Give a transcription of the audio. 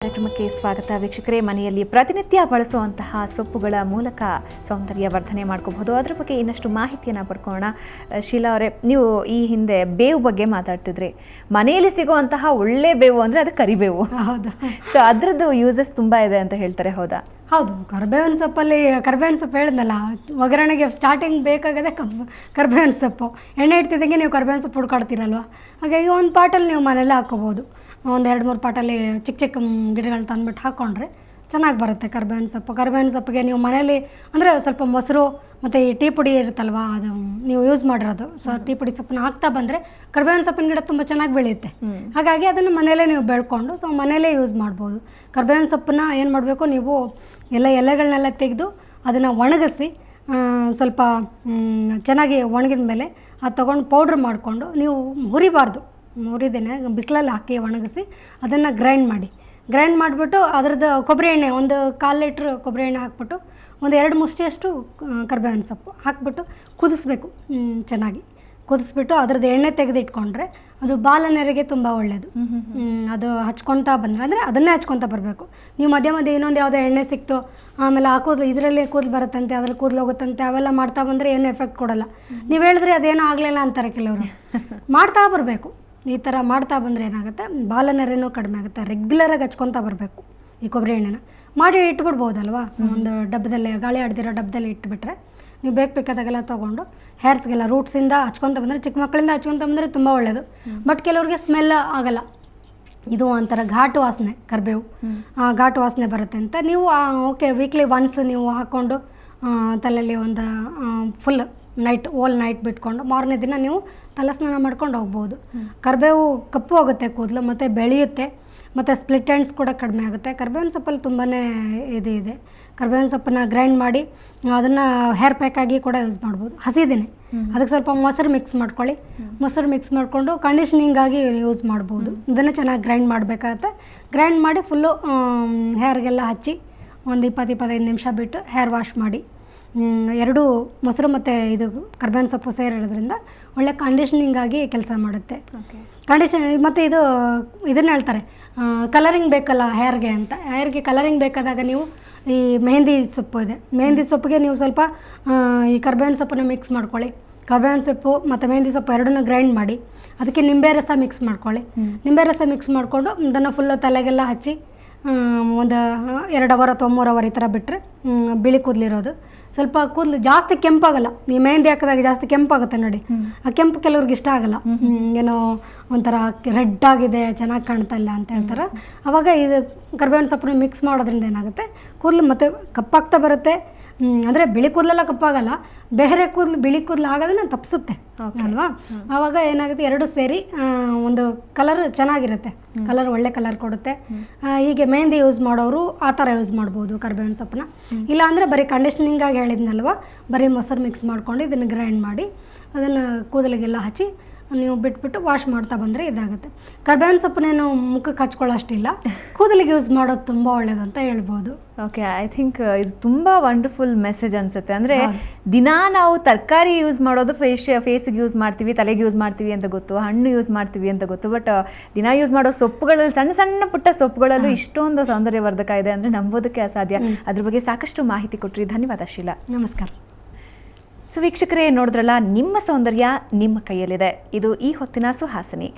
ಕಾರ್ಯಕ್ರಮಕ್ಕೆ ಸ್ವಾಗತ ವೀಕ್ಷಕರೇ. ಮನೆಯಲ್ಲಿ ಪ್ರತಿನಿತ್ಯ ಬಳಸುವಂತಹ ಸೊಪ್ಪುಗಳ ಮೂಲಕ ಸೌಂದರ್ಯ ವರ್ಧನೆ ಮಾಡ್ಕೋಬಹುದು. ಅದರ ಬಗ್ಗೆ ಇನ್ನಷ್ಟು ಮಾಹಿತಿಯನ್ನು ಪಡ್ಕೊಳ್ಳೋಣ. ಶೀಲಾ ಅವರೇ, ನೀವು ಈ ಹಿಂದೆ ಬೇವು ಬಗ್ಗೆ ಮಾತಾಡ್ತಿದ್ರಿ. ಮನೆಯಲ್ಲಿ ಸಿಗುವಂತಹ ಒಳ್ಳೆ ಬೇವು ಅಂದರೆ ಅದು ಕರಿಬೇವು. ಹೌದು. ಸೊ ಅದರದ್ದು ಯೂಸಸ್ ತುಂಬ ಇದೆ ಅಂತ ಹೇಳ್ತಾರೆ, ಹೌದಾ? ಹೌದು. ಕರ್ಬೇವಿನ ಸೊಪ್ಪು ಹೇಳಿದ್ನಲ್ಲ, ಒಗ್ಗರಣೆಗೆ ಸ್ಟಾರ್ಟಿಂಗ್ ಬೇಕಾಗದೆ ಕರ್ಬೇವಿನ ಸೊಪ್ಪು. ಎಣ್ಣೆ ಇಡ್ತಿದ್ದಂಗೆ ನೀವು ಕರ್ಬೇವಿನ ಸೊಪ್ಪು ಹುಡ್ಕಾಡ್ತೀರಲ್ವ, ಹಾಗಾಗಿ ಒಂದು ಪಾಟಲ್ಲಿ ನೀವು ಮನೇಲಿ ಹಾಕ್ಕೋಬೋದು. ಒಂದು 2-3 ಪಾಟಲ್ಲಿ ಚಿಕ್ಕ ಚಿಕ್ಕ ಗಿಡಗಳನ್ನ ತಂದುಬಿಟ್ಟು ಹಾಕ್ಕೊಂಡ್ರೆ ಚೆನ್ನಾಗಿ ಬರುತ್ತೆ ಕರ್ಬೇವಿನ ಸೊಪ್ಪು. ಕರ್ಬೇವಿನ ಸೊಪ್ಪಿಗೆ ನೀವು ಮನೇಲಿ ಅಂದರೆ ಸ್ವಲ್ಪ ಮೊಸರು ಮತ್ತು ಈ ಟೀ ಪುಡಿ ಇರುತ್ತಲ್ವ, ಅದು ನೀವು ಯೂಸ್ ಮಾಡಿರೋದು. ಸೊ ಟೀ ಪುಡಿ ಸೊಪ್ಪನ್ನ ಹಾಕ್ತಾ ಬಂದರೆ ಕರ್ಬೇವಿನ ಸೊಪ್ಪಿನ ಗಿಡ ತುಂಬ ಚೆನ್ನಾಗಿ ಬೆಳೆಯುತ್ತೆ. ಹಾಗಾಗಿ ಅದನ್ನು ಮನೆಯಲ್ಲೇ ನೀವು ಬೆಳ್ಕೊಂಡು ಸೊ ಮನೆಯಲ್ಲೇ ಯೂಸ್ ಮಾಡ್ಬೋದು. ಕರ್ಬೇವಿನ ಸೊಪ್ಪನ್ನ ಏನು ಮಾಡಬೇಕು, ನೀವು ಎಲೆಗಳನ್ನೆಲ್ಲ ತೆಗೆದು ಅದನ್ನು ಒಣಗಿಸಿ ಸ್ವಲ್ಪ ಚೆನ್ನಾಗಿ ಒಣಗಿದ ಮೇಲೆ ಅದು ತೊಗೊಂಡು ಪೌಡ್ರ್ ಮಾಡಿಕೊಂಡು ನೀವು ಹುರಿದೇನೆ ಬಿಸಿಲಲ್ಲಿ ಹಾಕಿ ಒಣಗಿಸಿ ಅದನ್ನು ಗ್ರೈಂಡ್ ಮಾಡಿಬಿಟ್ಟು ಅದರದ್ದು ಕೊಬ್ಬರಿ ಎಣ್ಣೆ 1/4 ಲೀಟ್ರ್ ಕೊಬ್ಬರಿ ಎಣ್ಣೆ ಹಾಕ್ಬಿಟ್ಟು 1-2 ಮುಷ್ಟಿಯಷ್ಟು ಕರ್ಬೇವಿನ ಸೊಪ್ಪು ಹಾಕ್ಬಿಟ್ಟು ಕುದಿಸ್ಬೇಕು. ಚೆನ್ನಾಗಿ ಕುದಿಸ್ಬಿಟ್ಟು ಅದರದ್ದು ಎಣ್ಣೆ ತೆಗೆದಿಟ್ಕೊಂಡ್ರೆ ಅದು ಬಾಲನೆರೆಗೆ ತುಂಬ ಒಳ್ಳೆಯದು. ಅದು ಹಚ್ಕೊತಾ ಬಂದರೆ ಅಂದರೆ ಅದನ್ನೇ ಹಚ್ಕೊತಾ ಬರಬೇಕು. ನೀವು ಮಧ್ಯೆ ಇನ್ನೊಂದು ಯಾವುದೋ ಎಣ್ಣೆ ಸಿಕ್ತು ಆಮೇಲೆ ಹಾಕೋದು ಇದರಲ್ಲಿ ಕೂದಲು ಬರುತ್ತಂತೆ, ಅದ್ರಲ್ಲಿ ಕೂದಲು ಹೋಗುತ್ತಂತೆ, ಅವೆಲ್ಲ ಮಾಡ್ತಾ ಬಂದರೆ ಏನು ಎಫೆಕ್ಟ್ ಕೊಡೋಲ್ಲ. ನೀವು ಹೇಳಿದ್ರೆ ಅದೇನೂ ಆಗಲಿಲ್ಲ ಅಂತಾರೆ ಕೆಲವರು. ಮಾಡ್ತಾ ಬರಬೇಕು. ಈ ಥರ ಮಾಡ್ತಾ ಬಂದರೆ ಏನಾಗುತ್ತೆ, ಬಾಲನೆರೆನೂ ಕಡಿಮೆ ಆಗುತ್ತೆ. ರೆಗ್ಯುಲರಾಗಿ ಹಚ್ಕೊತಾ ಬರಬೇಕು ಈ ಕೊಬ್ಬರಿ ಎಣ್ಣೆನ. ಮಾಡಿ ಇಟ್ಬಿಡ್ಬೋದಲ್ವ, ಒಂದು ಡಬ್ಬದಲ್ಲಿ ಗಾಳಿ ಆಡ್ದಿರೋ ಡಬ್ಬದಲ್ಲಿ ಇಟ್ಬಿಟ್ರೆ ನೀವು ಬೇಕಾದಾಗೆಲ್ಲ ತೊಗೊಂಡು ಹೇರ್ಸ್ಗೆಲ್ಲ ರೂಟ್ಸಿಂದ ಹಚ್ಕೊತ ಬಂದರೆ, ಚಿಕ್ಕ ಮಕ್ಕಳಿಂದ ಹಚ್ಕೊತ ಬಂದರೆ ತುಂಬ ಒಳ್ಳೆಯದು. ಬಟ್ ಕೆಲವ್ರಿಗೆ ಸ್ಮೆಲ್ ಆಗಲ್ಲ, ಇದು ಒಂಥರ ಘಾಟು ವಾಸನೆ, ಕರಿಬೇವು ಘಾಟು ವಾಸನೆ ಬರುತ್ತೆ ಅಂತ ನೀವು ಓಕೆ ವೀಕ್ಲಿ ಒನ್ಸ್ ನೀವು ಹಾಕ್ಕೊಂಡು ತಲೆಯಲ್ಲಿ ಒಂದು ಫುಲ್ ನೈಟ್ ಬಿಟ್ಕೊಂಡು ಮಾರನೇ ದಿನ ನೀವು ತಲೆ ಸ್ನಾನ ಮಾಡ್ಕೊಂಡು ಹೋಗ್ಬೋದು. ಕರಿಬೇವು ಕಪ್ಪು ಹೋಗುತ್ತೆ ಕೂದಲು, ಮತ್ತು ಬೆಳೆಯುತ್ತೆ, ಮತ್ತು ಸ್ಪ್ಲಿಟ್ ಎಂಡ್ಸ್ ಕೂಡ ಕಡಿಮೆ ಆಗುತ್ತೆ. ಕರಿಬೇವಿನ ಸೊಪ್ಪಲ್ಲಿ ತುಂಬಾ ಇದೆ. ಕರಿಬೇವಿನ ಸೊಪ್ಪನ್ನು ಗ್ರೈಂಡ್ ಮಾಡಿ ಅದನ್ನು ಹೇರ್ ಪ್ಯಾಕಾಗಿ ಕೂಡ ಯೂಸ್ ಮಾಡ್ಬೋದು. ಹಸಿದಿನೇ ಅದಕ್ಕೆ ಸ್ವಲ್ಪ ಮೊಸರು ಮಿಕ್ಸ್ ಮಾಡ್ಕೊಳ್ಳಿ. ಮೊಸರು ಮಿಕ್ಸ್ ಮಾಡಿಕೊಂಡು ಕಂಡೀಷ್ನಿಂಗಾಗಿ ಯೂಸ್ ಮಾಡ್ಬೋದು. ಇದನ್ನು ಚೆನ್ನಾಗಿ ಗ್ರೈಂಡ್ ಮಾಡಬೇಕಾಗತ್ತೆ. ಗ್ರೈಂಡ್ ಮಾಡಿ ಫುಲ್ಲು ಹೇರ್ಗೆಲ್ಲ ಹಚ್ಚಿ ಒಂದು 20-25 ನಿಮಿಷ ಬಿಟ್ಟು ಹೇರ್ ವಾಶ್ ಮಾಡಿ. 2 ಮೊಸರು ಮತ್ತು ಇದು ಕರ್ಬೇವಿನ ಸೊಪ್ಪು ಸೇರಿರೋದ್ರಿಂದ ಒಳ್ಳೆ ಕಂಡೀಷ್ನಿಂಗಾಗಿ ಕೆಲಸ ಮಾಡುತ್ತೆ. ಮತ್ತು ಇದನ್ನು ಹೇಳ್ತಾರೆ ಕಲರಿಂಗ್ ಬೇಕಲ್ಲ ಹೇರ್ಗೆ ಅಂತ. ಹೇರ್ಗೆ ಕಲರಿಂಗ್ ಬೇಕಾದಾಗ ನೀವು ಈ ಮೆಹಂದಿ ಸೊಪ್ಪು ಇದೆ, ಮೆಹಂದಿ ಸೊಪ್ಪಿಗೆ ನೀವು ಸ್ವಲ್ಪ ಈ ಕರ್ಬೇವಿನ ಸೊಪ್ಪನ್ನು ಮಿಕ್ಸ್ ಮಾಡ್ಕೊಳ್ಳಿ. ಕರ್ಬೇವಿನ ಸೊಪ್ಪು ಮತ್ತು ಮೆಹಂದಿ ಸೊಪ್ಪು ಎರಡನ್ನೂ ಗ್ರೈಂಡ್ ಮಾಡಿ ಅದಕ್ಕೆ ನಿಂಬೆ ರಸ ಮಿಕ್ಸ್ ಮಾಡ್ಕೊಳ್ಳಿ. ನಿಂಬೆ ರಸ ಮಿಕ್ಸ್ ಮಾಡಿಕೊಂಡು ಅದನ್ನು ಫುಲ್ಲು ತಲೆಗೆಲ್ಲ ಹಚ್ಚಿ ಒಂದು 2 ಅವರ್ ಅಥವಾ 3 ಅವರ್ ಈ ಥರ ಬಿಟ್ಟರೆ ಬಿಳಿ ಕೂದಲಿರೋದು ಸ್ವಲ್ಪ ಕೂದಲು ಜಾಸ್ತಿ ಕೆಂಪಾಗಲ್ಲ. ಈ ಮೆಹಂದಿ ಹಾಕಿದಾಗ ಜಾಸ್ತಿ ಕೆಂಪಾಗುತ್ತೆ ನೋಡಿ, ಆ ಕೆಂಪು ಕೆಲವ್ರಿಗೆ ಇಷ್ಟ ಆಗಲ್ಲ. ಏನೋ ಒಂಥರ ರೆಡ್ ಆಗಿದೆ, ಚೆನ್ನಾಗಿ ಕಾಣ್ತಾ ಇಲ್ಲ ಅಂತ ಹೇಳ್ತಾರೆ. ಆವಾಗ ಇದು ಕರ್ಬೇವಿನ ಸೊಪ್ಪನ್ನ ಮಿಕ್ಸ್ ಮಾಡೋದ್ರಿಂದ ಏನಾಗುತ್ತೆ, ಕೂದಲು ಮತ್ತು ಕಪ್ಪಾಗ್ತಾ ಬರುತ್ತೆ. ಅಂದರೆ ಬಿಳಿ ಕೂದಲೆಲ್ಲ ಕಪ್ಪಾಗಲ್ಲ, ಬೇರೆ ಕೂದಲು ಬಿಳಿ ಕೂದಲು ಆಗೋದನ್ನ ತಪ್ಪಿಸುತ್ತೆ ಅಲ್ವಾ. ಆವಾಗ ಏನಾಗುತ್ತೆ, 2 ಸೇರಿ ಒಂದು ಕಲರ್ ಚೆನ್ನಾಗಿರುತ್ತೆ, ಕಲರ್ ಒಳ್ಳೆ ಕಲರ್ ಕೊಡುತ್ತೆ. ಹೀಗೆ ಮೆಹಂದಿ ಯೂಸ್ ಮಾಡೋರು ಆ ಥರ ಯೂಸ್ ಮಾಡ್ಬೋದು ಕರ್ಬೇವಿನ ಸೊಪ್ಪನ್ನ. ಇಲ್ಲಾಂದರೆ ಬರೀ ಕಂಡೀಷ್ನಿಂಗಾಗಿ ಹೇಳಿದ್ನಲ್ವ, ಬರೀ ಮೊಸರು ಮಿಕ್ಸ್ ಮಾಡ್ಕೊಂಡು ಇದನ್ನು ಗ್ರೈಂಡ್ ಮಾಡಿ ಅದನ್ನು ಕೂದಲಿಗೆಲ್ಲ ಹಚ್ಚಿ ನೀವು ಬಿಟ್ಬಿಟ್ಟು ವಾಶ್ ಮಾಡ್ತಾ ಬಂದರೆ ಇದಾಗುತ್ತೆ. ಕರ್ಬೇವಿನ ಸೊಪ್ಪನ್ನೇನು ಮುಖಕ್ಕೆ ಹಚ್ಕೊಳ್ಳೋ ಅಷ್ಟಿಲ್ಲ, ಕೂದಲಿಗೆ ಯೂಸ್ ಮಾಡೋದು ತುಂಬ ಒಳ್ಳೇದು ಅಂತ ಹೇಳ್ಬೋದು. ಓಕೆ, ಐ ಥಿಂಕ್ ಇದು ತುಂಬ ವಂಡರ್ಫುಲ್ ಮೆಸೇಜ್ ಅನಿಸುತ್ತೆ. ಅಂದರೆ ದಿನಾ ನಾವು ತರಕಾರಿ ಯೂಸ್ ಮಾಡೋದು ಫೇಸಿಗೆ ಯೂಸ್ ಮಾಡ್ತೀವಿ, ತಲೆಗೆ ಯೂಸ್ ಮಾಡ್ತೀವಿ ಅಂತ ಗೊತ್ತು, ಹಣ್ಣು ಯೂಸ್ ಮಾಡ್ತೀವಿ ಅಂತ ಗೊತ್ತು. ಬಟ್ ದಿನಾ ಯೂಸ್ ಮಾಡೋ ಸೊಪ್ಪುಗಳಲ್ಲಿ ಸಣ್ಣ ಪುಟ್ಟ ಸೊಪ್ಪುಗಳಲ್ಲೂ ಇಷ್ಟೊಂದು ಸೌಂದರ್ಯವರ್ಧಕ ಇದೆ ಅಂದರೆ ನಂಬೋದಕ್ಕೆ ಅಸಾಧ್ಯ. ಅದ್ರ ಬಗ್ಗೆ ಸಾಕಷ್ಟು ಮಾಹಿತಿ ಕೊಟ್ರಿ, ಧನ್ಯವಾದ ಶೀಲಾ. ನಮಸ್ಕಾರ. ಸೊ ವೀಕ್ಷಕರೇ, ನೋಡಿದ್ರಲ್ಲ, ನಿಮ್ಮ ಸೌಂದರ್ಯ ನಿಮ್ಮ ಕೈಯಲ್ಲಿದೆ. ಇದು ಈ ಹೊತ್ತಿನ ಸುಹಾಸಿನಿ.